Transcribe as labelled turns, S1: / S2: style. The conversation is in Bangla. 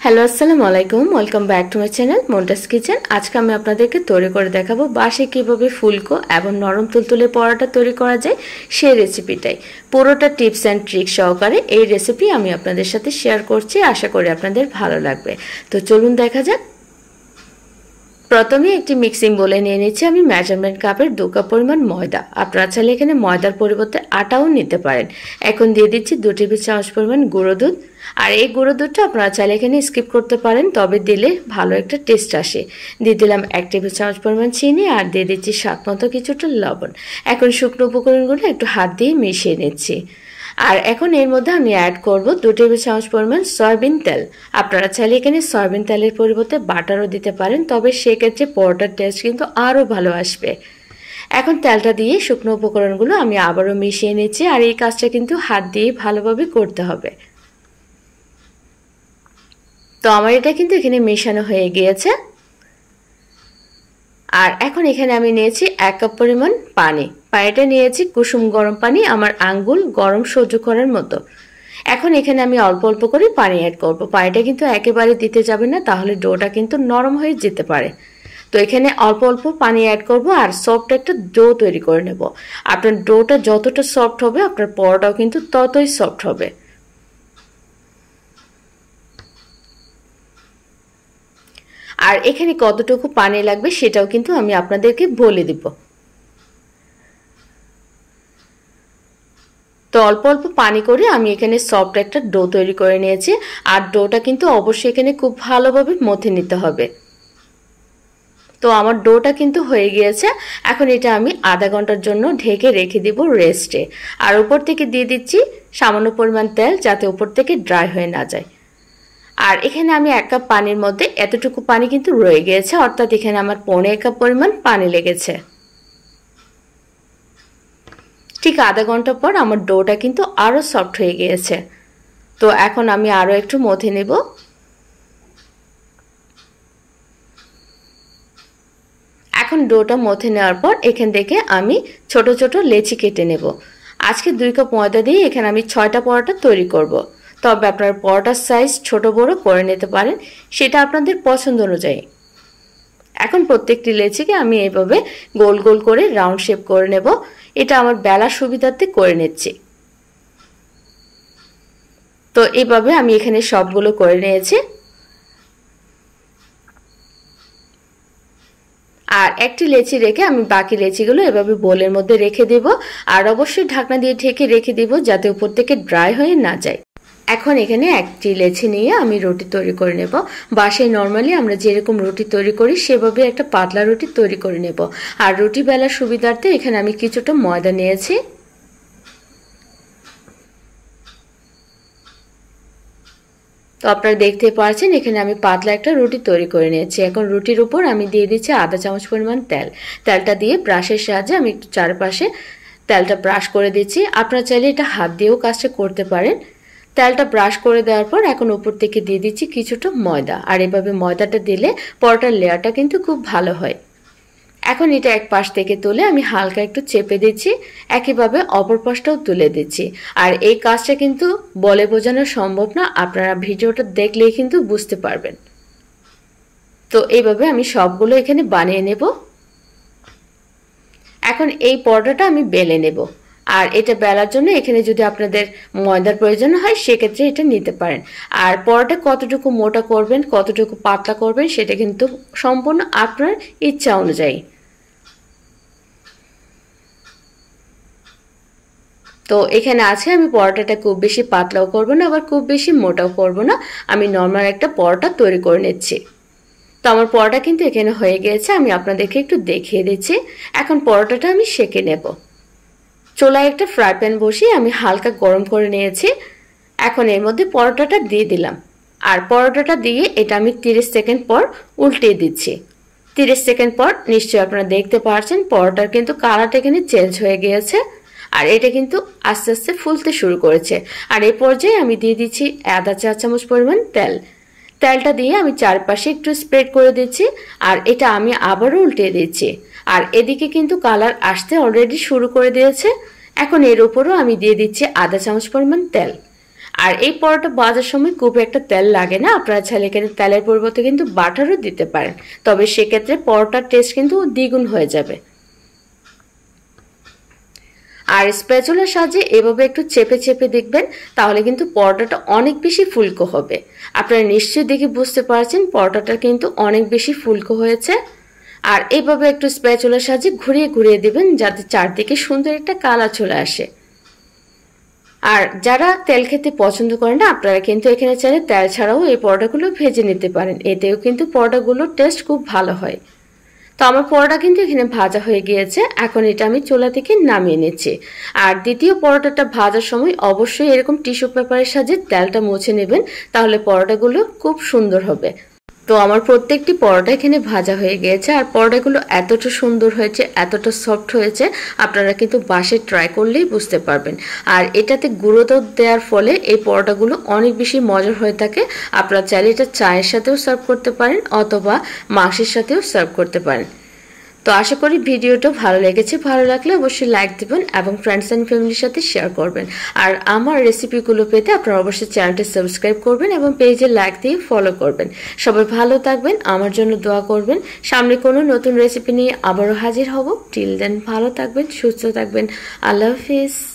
S1: হ্যালো আসসালামু আলাইকুম, welcome back to my channel Muntas kitchen. আজকে আমি আপনাদেরকে তৈরি করে দেখাবো বাসায় কিভাবে ফুলকো এবং নরম তুলতুলে পরোটা তৈরি করা যায় সেই রেসিপিটাই। পুরোটা টিপস অ্যান্ড ট্রিক সহকারে এই রেসিপি আমি আপনাদের সাথে শেয়ার করছি, আশা করি আপনাদের ভালো লাগবে। তো চলুন দেখা যাক। প্রথমে একটি মিক্সিং বলে নিয়ে নিচ্ছি আমি মেজারমেন্ট কাপের 2 কাপ পরিমাণ ময়দা। আপনারা চাইলে এখানে ময়দার পরিবর্তে আটাও নিতে পারেন। এখন দিয়ে দিচ্ছি 2 টেবিল চামচ পরিমাণ গুঁড়ো দুধ। আর এই গুঁড়ো দুধটা আপনারা চাইলে এখানে স্কিপ করতে পারেন, তবে দিলে ভালো একটা টেস্ট আসে। দিয়ে দিলাম 1 টেবিল চামচ পরিমাণ চিনি আর দিয়ে দিচ্ছি স্বাদ মতো কিছুটা লবণ। এখন শুকনো উপকরণগুলো একটু হাত দিয়ে মিশিয়ে নিচ্ছি। আর এখন এর মধ্যে আমি অ্যাড করব 2 টেবিল চামচ পরিমাণ সয়াবিন তেল। আপনারা চাইলে এখানে সয়াবিন তেলের পরিবর্তে বাটারও দিতে পারেন, তবে সেক্ষেত্রে পরোটার টেস্ট কিন্তু আরও ভালো আসবে। এখন তেলটা দিয়ে শুকনো উপকরণগুলো আমি আবারও মিশিয়ে নিচ্ছি, আর এই কাজটা কিন্তু হাত দিয়ে ভালোভাবে করতে হবে। তো আমার এটা কিন্তু এখানে মেশানো হয়ে গিয়েছে। আর এখন এখানে আমি নিয়েছি 1 কাপ পরিমাণ পানি। পানিটা নিয়েছি কুসুম গরম পানি, আমার আঙ্গুল গরম সহ্য করার মতো। এখন এখানে আমি অল্প অল্প করে পানি অ্যাড করব। পানিটা কিন্তু একেবারে দিতে যাবে না, তাহলে ডোটা কিন্তু নরম হয়ে যেতে পারে। তো এখানে অল্প অল্প পানি অ্যাড করব আর সফট একটা ডো তৈরি করে নেব। আপনার ডোটা যতটা সফট হবে আপনার পরোটাও কিন্তু ততই সফট হবে। আর এখানে কতটুকু পানি লাগবে সেটাও কিন্তু আমি আপনাদেরকে বলে দিব। তো অল্প অল্প পানি করে আমি এখানে সফট একটা ডো তৈরি করে নিয়েছি। আর ডোটা কিন্তু অবশ্যই এখানে খুব ভালোভাবে মথে নিতে হবে। তো আমার ডোটা কিন্তু হয়ে গিয়েছে। এখন এটা আমি আধা ঘন্টার জন্য ঢেকে রেখে দিব রেস্টে। আর উপর থেকে দিয়ে দিচ্ছি সামান্য পরিমাণ তেল, যাতে উপর থেকে ড্রাই হয়ে না যায়। আর এখানে আমি 1 কাপ পানির মধ্যে এতটুকু পানি কিন্তু রয়ে গিয়েছে, অর্থাৎ এখানে আমার 1.5 কাপ পরিমাণ পানি লেগেছে। ঠিক আধা ঘন্টা পর আমার ডোটা কিন্তু আরো সফট হয়ে গিয়েছে। তো এখন আমি আরো একটু মথে নেব। এখন ডোটা মথে নেওয়ার পর এখান থেকে আমি ছোট ছোট লেচি কেটে নেব। আজকে 2 কাপ ময়দা দিয়ে এখানে আমি 6টা পরোটা তৈরি করব। তবে আপনার পরোটার সাইজ ছোট বড় করে নিতে পারেন, সেটা আপনাদের পছন্দ অনুযায়ী। এখন প্রত্যেকটি লেচিকে আমি এইভাবে গোল গোল করে রাউন্ড শেপ করে নেব। এটা আমার বেলার সুবিধার্থে করে নিচ্ছি। তো এইভাবে আমি এখানে সবগুলো করে নিয়েছি। আর একটি লেচি রেখে আমি বাকি লেচিগুলো এভাবে বোলের মধ্যে রেখে দেব। আর অবশ্যই ঢাকনা দিয়ে ঢেকে রেখে দেব, যাতে উপর থেকে ড্রাই হয়ে না যায়। এখন এখানে একটি লেচি নিয়ে আমি রুটি তৈরি করে নেব। বাসায় নর্মালি আমরা যেরকম রুটি তৈরি করি সেভাবে একটা পাতলা রুটি তৈরি করে নেব। আর রুটি বেলার সুবিধার্থে এখানে আমি কিছুটা ময়দা নিয়েছি। তো আপনারা দেখতে পাচ্ছেন এখানে আমি পাতলা একটা রুটি তৈরি করে নিয়েছি। এখন রুটির উপর আমি দিয়ে দিচ্ছি আধা চামচ পরিমাণ তেল। তেলটা দিয়ে ব্রাশের সাহায্যে আমি একটু চারপাশে তেলটা ব্রাশ করে দিচ্ছি। আপনারা চাইলে এটা হাত দিয়েও কাজটা করতে পারেন। তেলটা ব্রাশ করে দেওয়ার পর এখন উপর থেকে দিয়ে দিচ্ছি কিছুটা ময়দা। আর এভাবে ময়দাটা দিলে পরোটার লেয়ারটা কিন্তু খুব ভালো হয়। এখন এটা এক পাশ থেকে তুলে আমি হালকা একটু চেপে দিচ্ছি, একইভাবে অপর পাশটাও তুলে দিচ্ছি। আর এই কাজটা কিন্তু বলে বোঝানো সম্ভব না, আপনারা ভিডিওটা দেখলেই কিন্তু বুঝতে পারবেন। তো এইভাবে আমি সবগুলো এখানে বানিয়ে নেব। এখন এই পরোটাটা আমি বেলে নেব। আর এটা বেলার জন্য এখানে যদি আপনাদের ময়দার প্রয়োজন হয় সেক্ষেত্রে এটা নিতে পারেন। আর পরোটা কতটুকু মোটা করবেন কতটুকু পাতলা করবেন সেটা কিন্তু সম্পূর্ণ আপনার ইচ্ছা অনুযায়ী। তো এখানে আছে আমি পরোটাটা খুব বেশি পাতলাও করব না, আবার খুব বেশি মোটাও করব না। আমি নর্মাল একটা পরোটা তৈরি করে নিচ্ছি। তো আমার পরোটা কিন্তু এখানে হয়ে গিয়েছে, আমি আপনাদেরকে একটু দেখিয়ে দিচ্ছি। এখন পরোটাটা আমি সেঁকে নেব। চুলায় একটা ফ্রাই প্যান বসিয়ে আমি হালকা গরম করে নিয়েছি। এখন এর মধ্যে পরোটাটা দিয়ে দিলাম। আর পরোটাটা দিয়ে এটা আমি 30 সেকেন্ড পর উল্টিয়ে দিচ্ছি। 30 সেকেন্ড পর নিশ্চয়ই আপনারা দেখতে পাচ্ছেন পরোটার কিন্তু কালারটা এখানে চেঞ্জ হয়ে গিয়েছে। আর এটা কিন্তু আস্তে আস্তে ফুলতে শুরু করেছে। আর এই পর্যায়ে আমি দিয়ে দিচ্ছি আধা চা চামচ পরিমাণ তেল। তেলটা দিয়ে আমি চারপাশে একটু স্প্রেড করে দিচ্ছি। আর এটা আমি আবারও উল্টিয়ে দিচ্ছি। আর এদিকে কিন্তু কালার আসতে অলরেডি শুরু করে দিয়েছে। এখন এর উপরও আমি দিয়ে দিচ্ছি আধা চামচ পরিমাণ তেল। আর এই পরোটা ভাজার সময় খুব একটা তেল লাগে না, আপনারা চাইলে এখানে তেলের পরিবর্তে কিন্তু বাটারও দিতে পারেন, তবে সেক্ষেত্রে পরোটার টেস্ট কিন্তু দ্বিগুণ হয়ে যাবে। আর স্প্যাচুলার সাহায্যে এভাবে একটু চেপে চেপে দেখবেন, তাহলে কিন্তু পরোটাটা অনেক বেশি ফুলকো হবে। আপনারা নিশ্চয়ই দেখে বুঝতে পারছেন পরোটাটা কিন্তু অনেক বেশি ফুলকো হয়েছে। আর এভাবে একটু স্প্যাচুলার সাহায্যে ঘুরিয়ে ঘুরিয়ে দিবেন, যাতে চারদিকে সুন্দর একটা কালার চলে আসে। আর যারা তেল খেতে পছন্দ করেন না, আপনারা কিন্তু এখানে চাইলে তেল ছাড়াও এই পরোটাগুলো ভেজে নিতে পারেন, এতেও কিন্তু পরোটাগুলোর টেস্ট খুব ভালো হয়। তো আমার পরোটা কিন্তু এখানে ভাজা হয়ে গিয়েছে, এখন এটা আমি চুলা থেকে নামিয়ে নিচ্ছি। আর দ্বিতীয় পরোটাটা ভাজার সময় অবশ্যই এরকম টিস্যু পেপারের সাহায্যে তেলটা মুছে নেবেন, তাহলে পরোটাগুলো খুব সুন্দর হবে। তো আমার প্রত্যেকটি পরোটা এখানে ভাজা হয়ে গিয়েছে, আর পরোটাগুলো এতটা সুন্দর হয়েছে, এতটা সফট হয়েছে, আপনারা কিন্তু বাসায় ট্রাই করলেই বুঝতে পারবেন। আর এটাতে গুঁড়ো দুধ দেওয়ার ফলে এই পরোটাগুলো অনেক বেশি মজার হয়ে থাকে। আপনারা চাইলে এটা চায়ের সাথেও সার্ভ করতে পারেন অথবা মাংসের সাথেও সার্ভ করতে পারেন। তো আশা করি ভিডিওটা ভালো লেগেছে, ভালো লাগলে অবশ্যই লাইক দিবেন এবং ফ্রেন্ডস অ্যান্ড ফ্যামিলির সাথে শেয়ার করবেন। আর আমার রেসিপিগুলো পেতে আপনারা অবশ্যই চ্যানেলটা সাবস্ক্রাইব করবেন এবং পেজে লাইক দিয়ে ফলো করবেন। সবাই ভালো থাকবেন, আমার জন্য দোয়া করবেন। সামনে কোনো নতুন রেসিপি নিয়ে আবারও হাজির হব। টিল দেন ভালো থাকবেন, সুস্থ থাকবেন। আল্লাহ হাফিজ।